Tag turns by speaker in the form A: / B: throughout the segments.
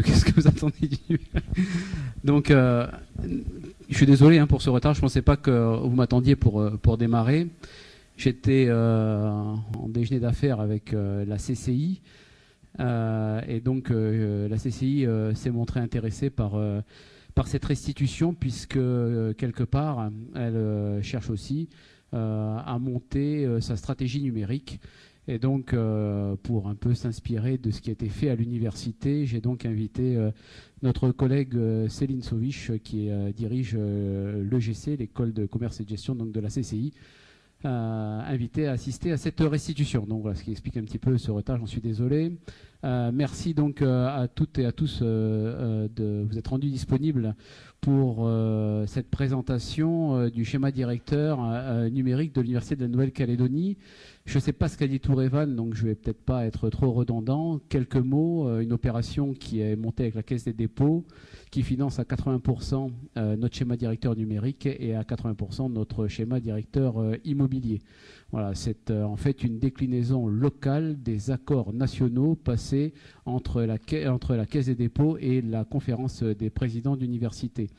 A: Qu'est-ce que vous attendez du... Donc, je suis désolé pour ce retard. Je ne pensais pas que vous m'attendiez pour démarrer. J'étais en déjeuner d'affaires avec la CCI. Et donc, la CCI s'est montrée intéressée par cette restitution, puisque, quelque part, elle cherche aussi à monter sa stratégie numérique. Et donc, pour un peu s'inspirer de ce qui a été fait à l'université, j'ai donc invité notre collègue Céline Sauvich, qui dirige l'EGC, l'école de commerce et de gestion donc de la CCI, invité à assister à cette restitution. Donc voilà ce qui explique un petit peu ce retard, j'en suis désolé. Merci donc à toutes et à tous de vous être rendus disponibles pour cette présentation du schéma directeur numérique de l'Université de la Nouvelle-Calédonie. Je ne sais pas ce qu'a dit Tourevan, donc je ne vais peut-être pas être trop redondant. Quelques mots, une opération qui est montée avec la Caisse des dépôts, qui finance à 80% notre schéma directeur numérique et à 80% notre schéma directeur immobilier. Voilà, c'est en fait une déclinaison locale des accords nationaux passés entre la Caisse des dépôts et la conférence des présidents d'université.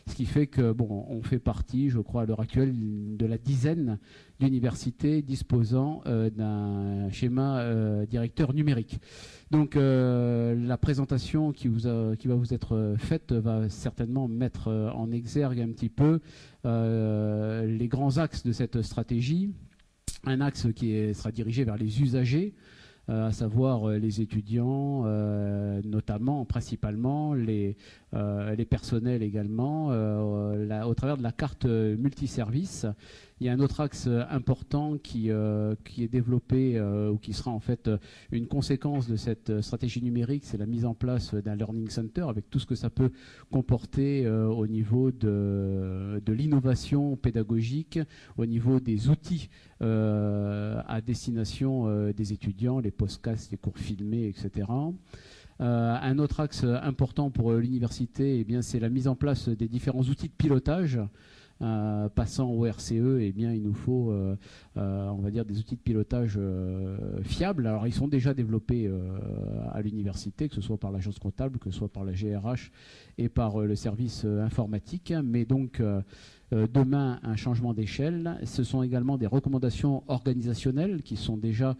A: Ce qui fait que, bon, on fait partie, je crois, à l'heure actuelle, de la dizaine d'universités disposant d'un schéma directeur numérique. Donc, la présentation qui va vous être faite va certainement mettre en exergue un petit peu les grands axes de cette stratégie. Un axe qui sera dirigé vers les usagers, à savoir les étudiants, notamment, principalement, les personnels également, au travers de la carte multiservice. Il y a un autre axe important qui est développé ou qui sera en fait une conséquence de cette stratégie numérique, c'est la mise en place d'un learning center avec tout ce que ça peut comporter au niveau de l'innovation pédagogique, au niveau des outils à destination des étudiants, les podcasts, les cours filmés, etc. Un autre axe important pour l'université, c'est la mise en place des différents outils de pilotage. Passant au RCE, il nous faut, on va dire, des outils de pilotage fiables. Alors, ils sont déjà développés à l'université, que ce soit par l'agence comptable, que ce soit par la GRH et par le service informatique. Mais donc, demain, un changement d'échelle. Ce sont également des recommandations organisationnelles qui sont déjà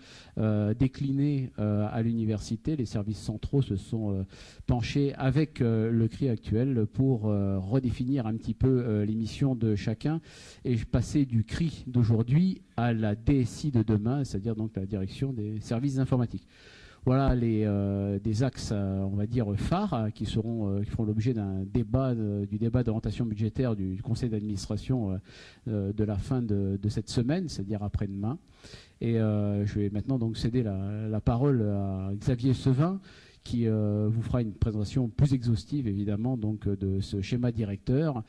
A: déclinées à l'université. Les services centraux se sont penchés avec le CRI actuel pour redéfinir un petit peu les missions de chacun et passer du CRI d'aujourd'hui à la DSI de demain, c'est-à-dire donc la direction des services informatiques. Voilà des axes, on va dire, phares qui feront l'objet du débat d'orientation budgétaire du conseil d'administration de la fin de cette semaine, c'est-à-dire après-demain. Et je vais maintenant donc céder la parole à Xavier Sevin, qui vous fera une présentation plus exhaustive, évidemment, donc, de ce schéma directeur.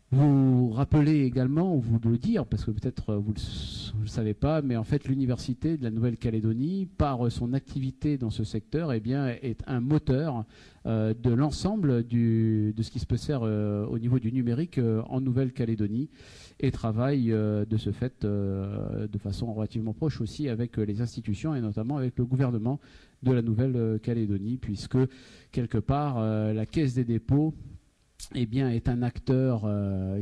A: Vous rappelez également, ou vous le dire, parce que peut-être vous ne le savez pas, mais en fait l'Université de la Nouvelle-Calédonie, par son activité dans ce secteur, est un moteur de l'ensemble de ce qui se peut faire au niveau du numérique en Nouvelle-Calédonie et travaille de ce fait de façon relativement proche aussi avec les institutions et notamment avec le gouvernement de la Nouvelle-Calédonie, puisque quelque part la Caisse des dépôts est un acteur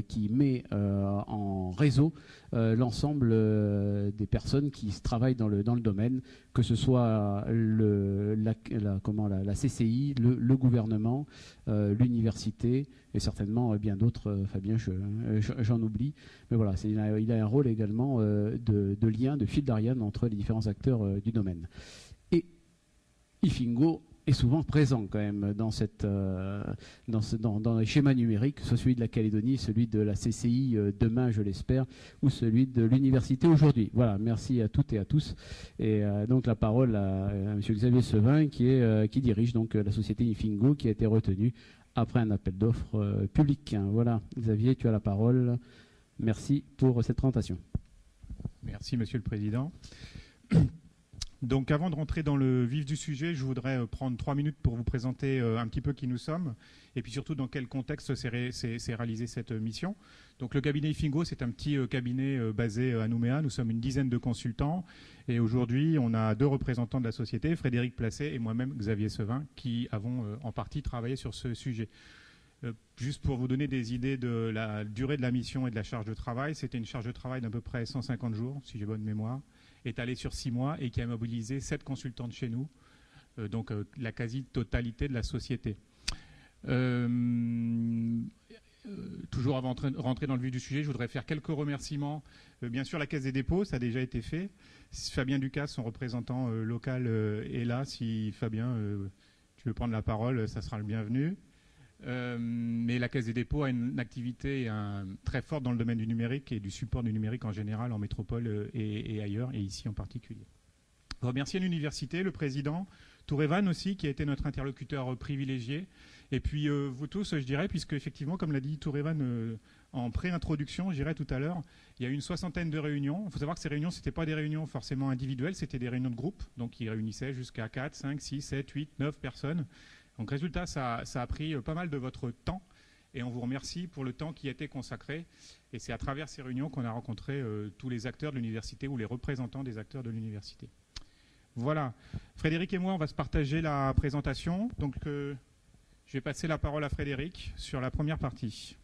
A: qui met en réseau l'ensemble des personnes qui travaillent dans le domaine, que ce soit la CCI, le gouvernement, l'université et certainement bien d'autres. Fabien, j'en oublie. Mais voilà, il a un rôle également de lien, de fil d'Ariane entre les différents acteurs du domaine. Et IFINGO est souvent présent quand même dans les schémas numériques, que ce soit celui de la Calédonie, celui de la CCI demain, je l'espère, ou celui de l'université aujourd'hui. Voilà, merci à toutes et à tous. Et donc la parole à M. Xavier Sevin, qui dirige donc la société IFINGO, qui a été retenue après un appel d'offres public. Voilà, Xavier, tu as la parole. Merci pour cette présentation.
B: Merci, Monsieur le Président. Donc avant de rentrer dans le vif du sujet, je voudrais prendre 3 minutes pour vous présenter un petit peu qui nous sommes et puis surtout dans quel contexte s'est réalisée cette mission. Donc le cabinet Ifingo, c'est un petit cabinet basé à Nouméa. Nous sommes une dizaine de consultants et aujourd'hui on a 2 représentants de la société, Frédéric Placet et moi-même Xavier Sevin, qui avons en partie travaillé sur ce sujet. Juste pour vous donner des idées de la durée de la mission et de la charge de travail, c'était une charge de travail d'à peu près 150 jours, si j'ai bonne mémoire, étalée sur 6 mois et qui a mobilisé 7 consultants de chez nous, donc la quasi-totalité de la société. Toujours avant de rentrer dans le vif du sujet, je voudrais faire quelques remerciements. Bien sûr, la Caisse des dépôts, ça a déjà été fait. Fabien Ducasse, son représentant local, est là. Si Fabien, tu veux prendre la parole, ça sera le bienvenu. Mais la Caisse des dépôts a une activité très forte dans le domaine du numérique et du support du numérique en général, en métropole et ailleurs, et ici en particulier. Remercier l'université, le président, Tourevan aussi, qui a été notre interlocuteur privilégié. Et puis vous tous, je dirais, puisque effectivement, comme l'a dit Tourevan en pré-introduction, je dirais tout à l'heure, il y a eu une 60aine de réunions. Il faut savoir que ces réunions, ce n'étaient pas des réunions forcément individuelles, c'était des réunions de groupe, donc qui réunissaient jusqu'à 4, 5, 6, 7, 8, 9 personnes. Donc résultat, ça a pris pas mal de votre temps et on vous remercie pour le temps qui a été consacré. Et c'est à travers ces réunions qu'on a rencontré tous les acteurs de l'université ou les représentants des acteurs de l'université. Voilà. Frédéric et moi, on va se partager la présentation. Donc je vais passer la parole à Frédéric sur la première partie.